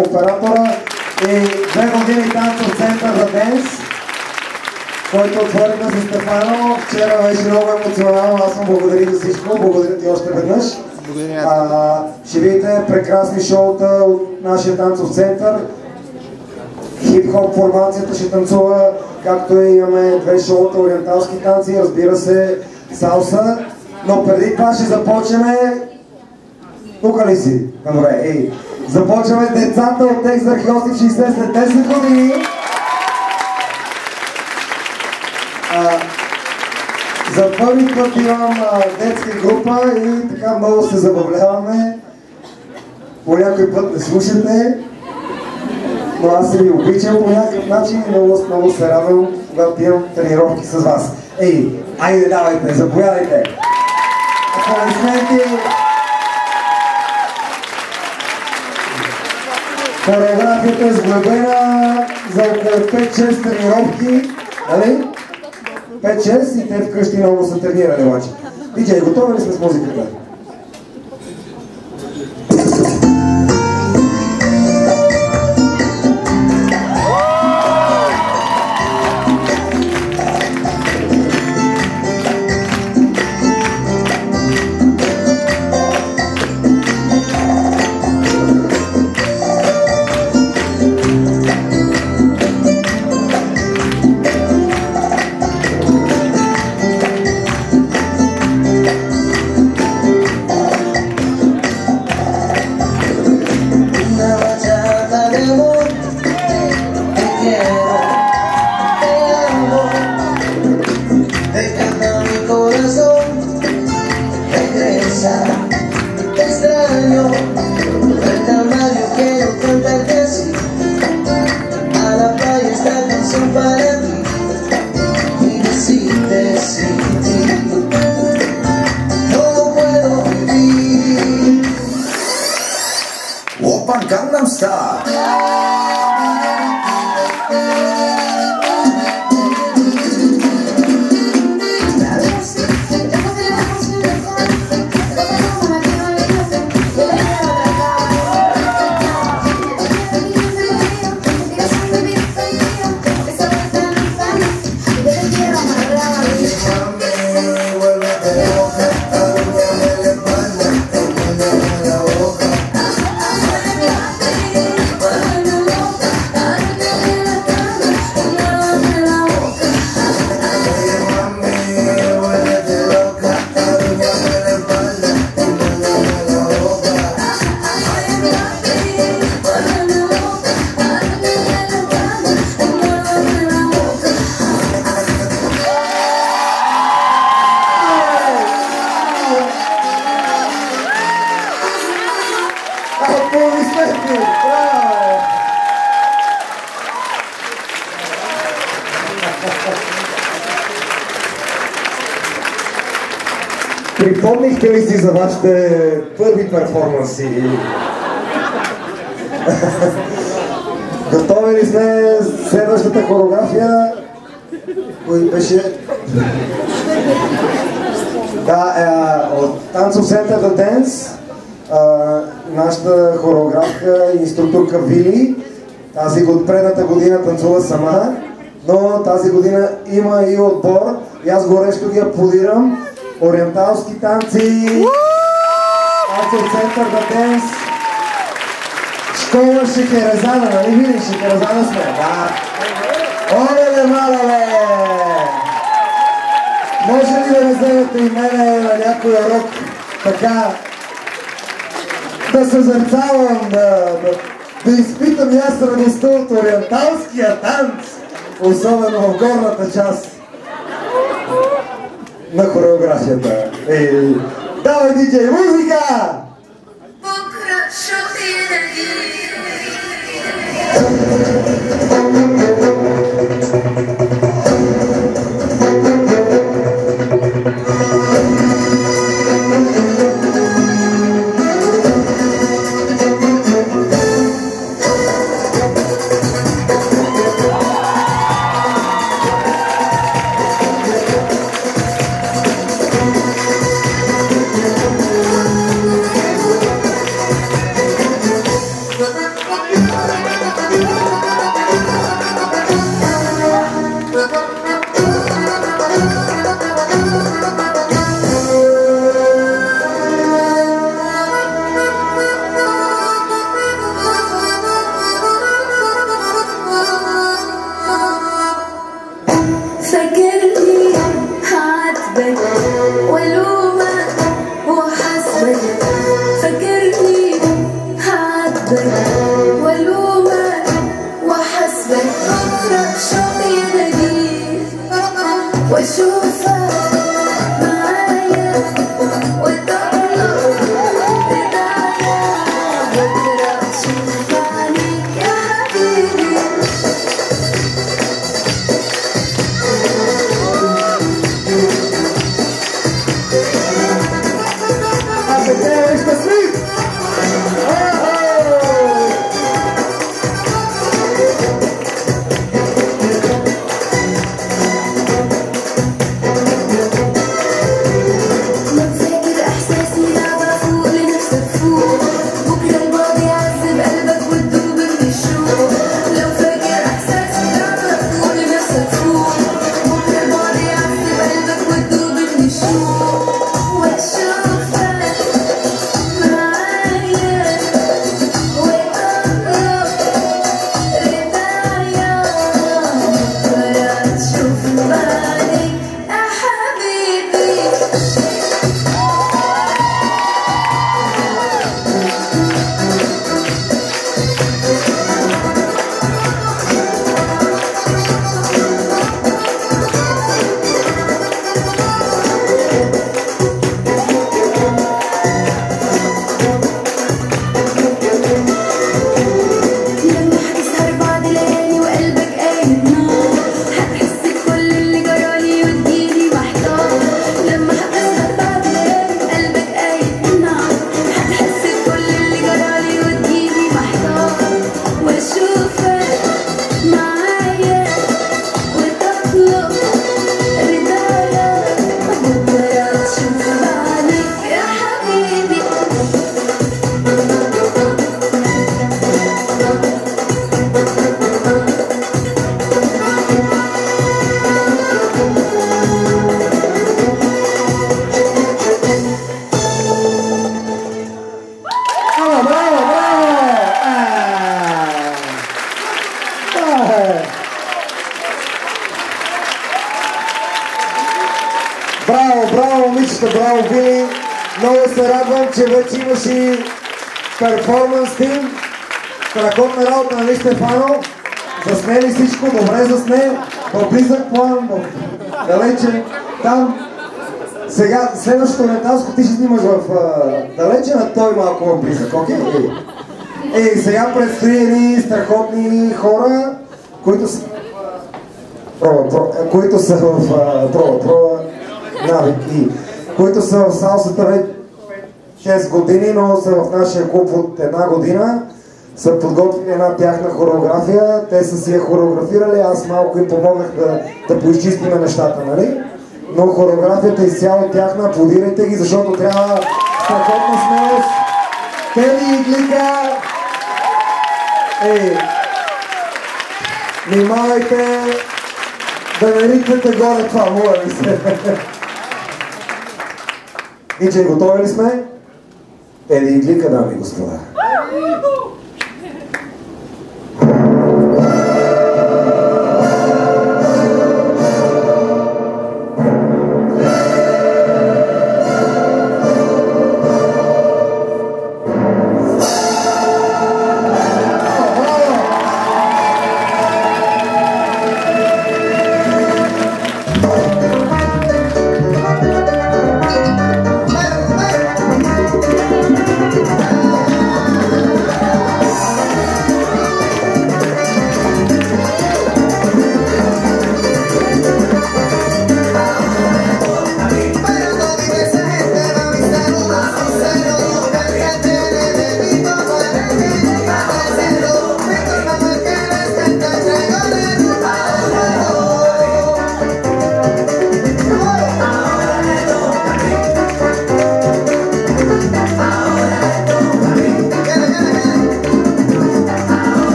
оператора и 2 години танцов център за денс, който отворихме с Стефано. Вчера беше много емоционално, аз му благодаря за всичко, благодаря ти още веднъж. Ще видите прекрасни шоута от нашия танцов център. Хип-хоп формацията ще танцува, както и имаме 2 шоута ориенталски танци, разбира се, салса. Но преди това ще започнем... Тук ли си? Добре, започваме децата от Екзарх Йосиф 60 след 10 години. За първи път имам детска група и така много се забавляваме. По някой път не слушате, но аз се ви обичам по някакъв начин и много се радвам, когато имам тренировки с вас. Айде давайте, заповядайте! Аплодисменти! Хореографията е сглобена за около 5-6 тренировки, нали? 5-6 и те вкъщи много са тренирали обаче. Диджей, готови ли сме с музиката? Gangnam Style. Припомнихте ли си за вашите първи перформанси? Готови ли сме следващата хореография? Кой беше? Да, от танцов център The Dance. Нашата хореографка и инструкторка Вили. Тази предната година танцува сама, но тази година има и отбор. И аз горещо ги аплодирам. Ориенталски танци, танцов център The Dance, школа Шехерезада, нали видиш, Шехерезада сме? Да. Оле, мале! Може ли да не вземете и мене на някой урок, така, да съзерцавам, да изпитам и аз радостта от ориенталския танц, особено в горната част на хореографията. Давай, диджей, музика! Браво, Вили! Много се радвам, че вече имаш и перформанс тим. Страхотна работа, нали, Стефано? Засне ли всичко? Добре засне. В близък план, далече, там. Сега, следващото ориенталско ти ще снимаш в далече, на той малко в близък, окей? Сега предстои едни страхотни хора, които са в навики, които са в салсата 6 години, но са в нашия клуб от една година. Са подготвили една тяхна хореография, те са си я хореографирали, аз малко им помогнах да поизчистиме нещата, нали? Но хореографията е изцяло тяхна, аплодирайте ги, защото трябва страхотна смелост. Тели и Глика! Внимавайте да не ритнете горе това, моля ви се. И че готови ли сме? Тели и Глика, дами и господа.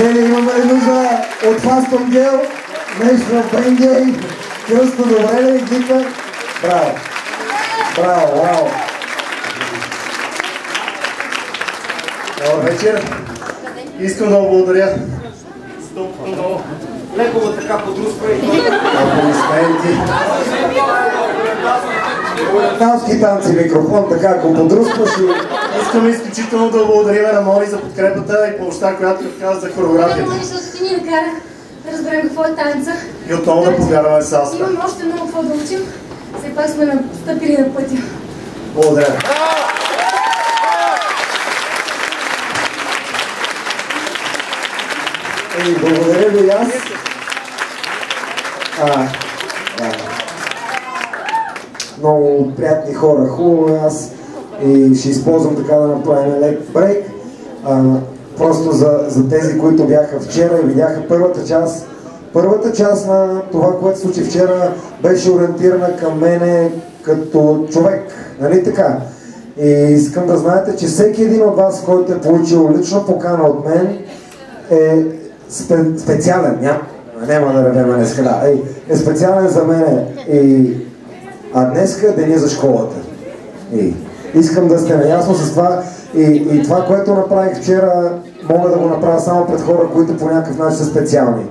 имаме нужда от фастон гел, нещо на Бенгей, Кръсто, добре ли, екипа? Браво! Браво, вау! Добър вечер! Искам да благодаря. Леко го така подруспай. Аплодисменти. Талски танци микрофон, така ако подруспаш и... Искам изключително да благодарим на Мони за подкрепата и помощта, която каза за хореографията. Да, Мони, защото ти ни накарах да разберем какво е танца. И отново да повярваме в салса. Имаме още много какво да учим. Все пак сме настъпили на пътя. Благодаря. Благодаря ви аз. Много приятни хора, хубаво аз и ще използвам така да направим лек брейк. Просто за тези, които бяха вчера и видяха първата част. Първата част на това, което случи вчера, беше ориентирана към мене като човек, нали така? И искам да знаете, че всеки един от вас, който е получил лично покана от мен, е специален, няма да ревем днеска, да, е специален за мене. А днеска е деня за школата. Искам да сте наясно с това и това, което направих вчера, мога да го направя само пред хора, които по някакъв начин са специални.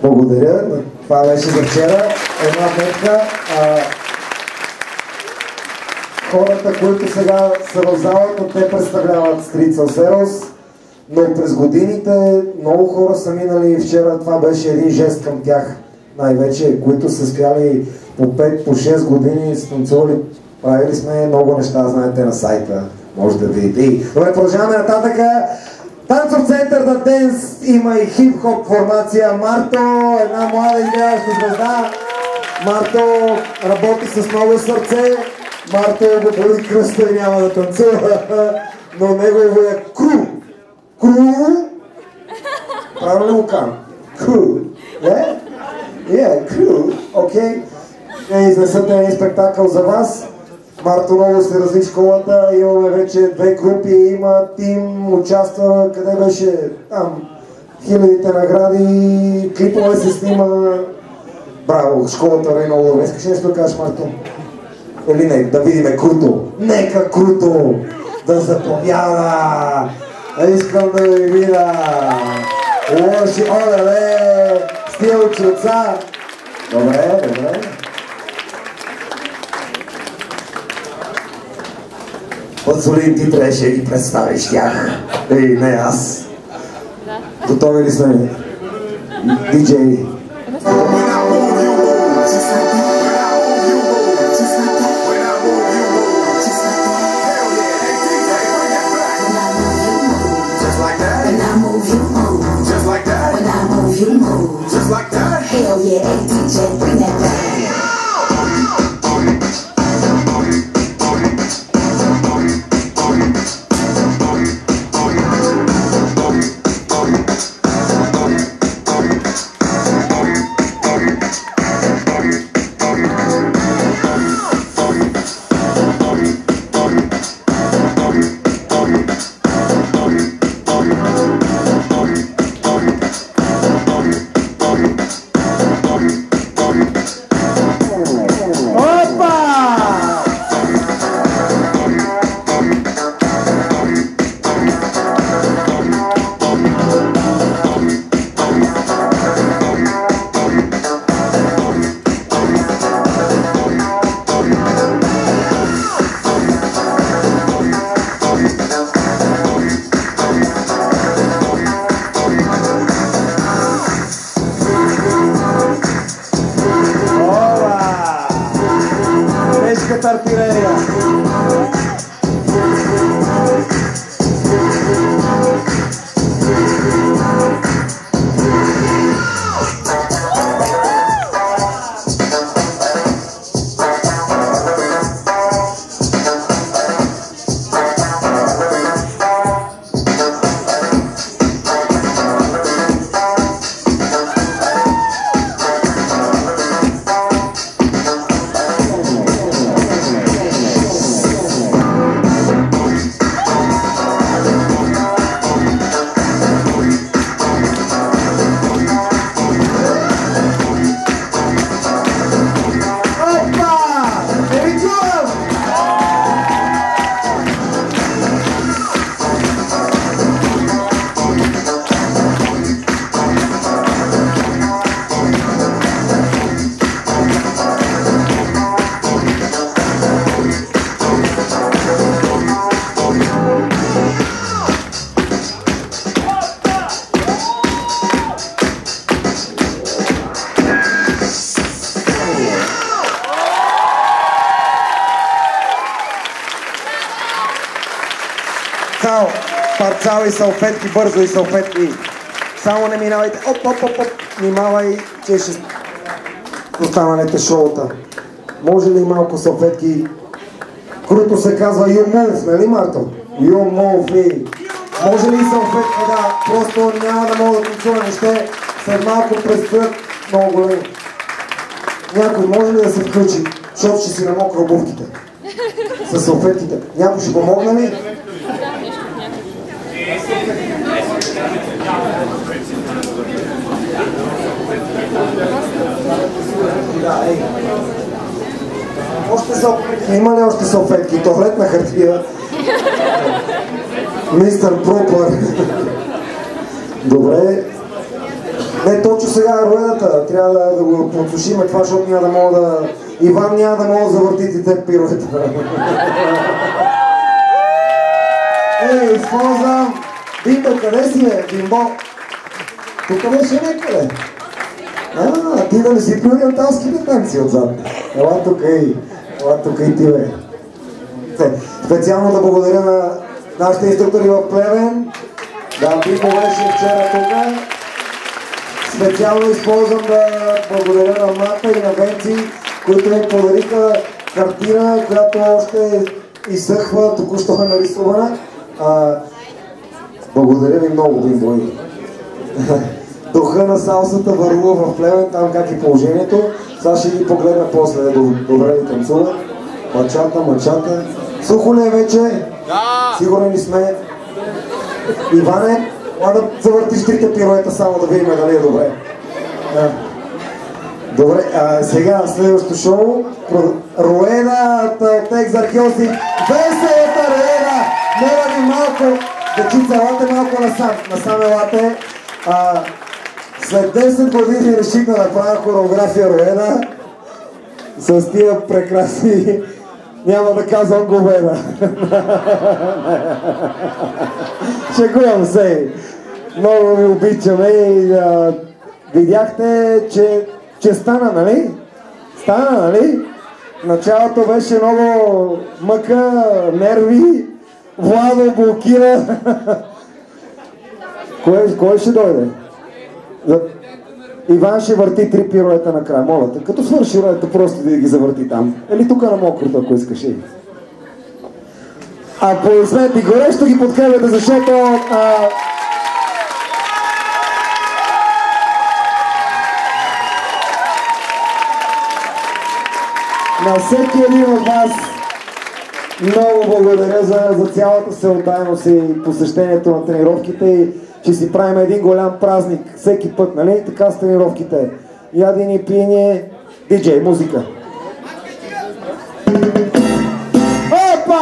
Благодаря, това беше за вчера. Една метка. Хората, които сега са в залата, те представляват Street Salseros, но през годините много хора са минали и вчера това беше един жест към тях, най-вече, които са стояли по 5, по 6 години, с танцували, правили сме много неща, знаете на сайта, може да видите. Добре, продължаваме нататък. Танцов център на Денс има и хип-хоп формация. Марто, една млада изглеждаща звезда. Марто работи с много сърце. Марто го боли кръста и няма да танцува, но негово е кру. Кру? Правилно ли го казвам? Кру. Кру. Окей. Изнесат един спектакъл за вас. Марто много се разви школата, имаме вече 2 групи, има тим, участва, къде беше там, хилядите награди, клипове се снима. Браво, школата е много добре. Искаш нещо да кажеш, Марто? Или не, да видиме Круто. Нека Круто да заповяда. Искам да ви видя. Лоши, оле, стилчи отца. Добре. Подсолин, ти трябваше да ги представиш тях. Не аз. Готови ли сме? Диджей. Hell yeah, hey DJ, bring that back. Парцал и салфетки, бързо и салфетки. Само не минавайте. Оп. Внимавай, че ще останалите шоута. Може ли малко салфетки, които се казва You Move, нали, Марто? You Move. Може ли салфетки, да, просто няма да мога да танцуваме, ще след малко предстоят много големи. Някой може ли да се включи, защото ще си намокра обувките с салфетките? Някой ще помогне ли? Има ли още салфетки? Туалетна хартия. Мистер Пропър. Добре. Не, точно сега е роедата. Трябва да го подсушиме това, защото няма да мога да... Иван няма да мога да завъртите те пируета. Използвам... Бимбо, къде си бе? Бимбо? Тук беше някъде. Ти да не си пил янталските танци отзад. Ела тук и ти бе. Специално да благодаря на нашите инструктори в Плевен. Да, Бимбо беше вчера тук. Специално използвам да благодаря на Мата и на Венци, които ми подариха картина, която още изсъхва, току-що е нарисувана. Благодаря ви много, Бимбо. Духа на салсата върлува в Плевен, там как е положението. Сега ще ги погледна после, добре ли танцуват. Мачата. Сухо ли е вече? Да! Сигурен ли сме? Иване, да завъртиш трите пируета само да видим дали е добре. Добре, сега следващото шоу. Роена от Екзархиоси. Веселата Роена! Моля ви малко, дечица, елате малко насам елате. След 10 години реших да направя хореография Роена с тия прекрасни, няма да казвам говена. Шегувам се. Много ви обичаме и видяхте, че стана, нали? Стана, нали? Началото беше много мъка, нерви, Владо блокира. Кой ще дойде? Иван ще върти 3 пируета накрая, моля те. Като свърши роята, просто да ги завърти там. Или тук на мокрото, ако искаш. Аплодисменти горещо ги подкрепяте, защото на всеки един от вас много благодаря за цялата всеотдайност и посещението на тренировките и че си правим един голям празник всеки път, нали? Така с тренировките. Ядене, пиене, диджей, музика. Опа!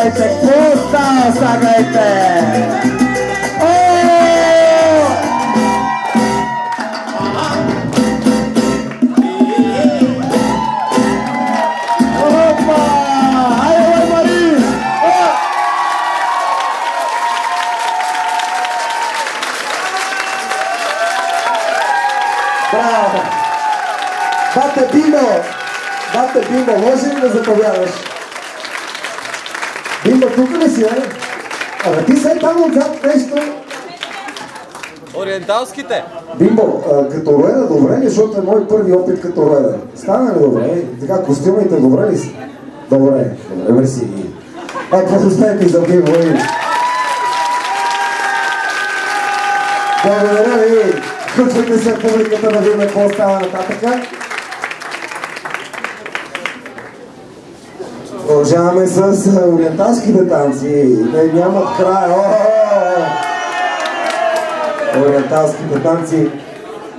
гледайте, какво става, сега гледайте! Браво! Бате Бимбо, може ли да заповядаш? Бимбо, тук ли си, бе? Абе, ти се там отзад нещо. Ориенталските! Бимбо, като роеда добре ли, защото е мой първи опит като роеда. Стана ли добре? Така, костюмите добре ли си? Добре, мерси. Аплодисменти за Бимбо. Благодаря ви. Включвайте се в публиката да видим какво става нататъка. Продължаваме с ориенталските танци. Не, нямат край. Ориенталските танци.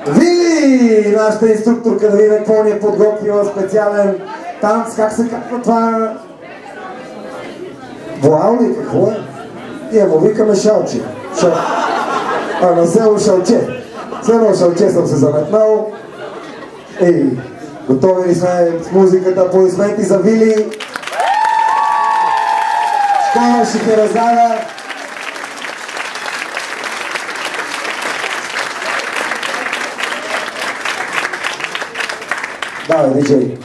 Вили! Нашата инструкторка да видим какво ни е подготвила специален танц. Как се казва това? Вуал ли? Какво е? Ние му викаме шалче. На село Шалче. Село Шалче съм се заметнал. Ей, готови ли сме с музиката? Аплодисменти за Вили. Школа Шехерезада. Давай, диджей.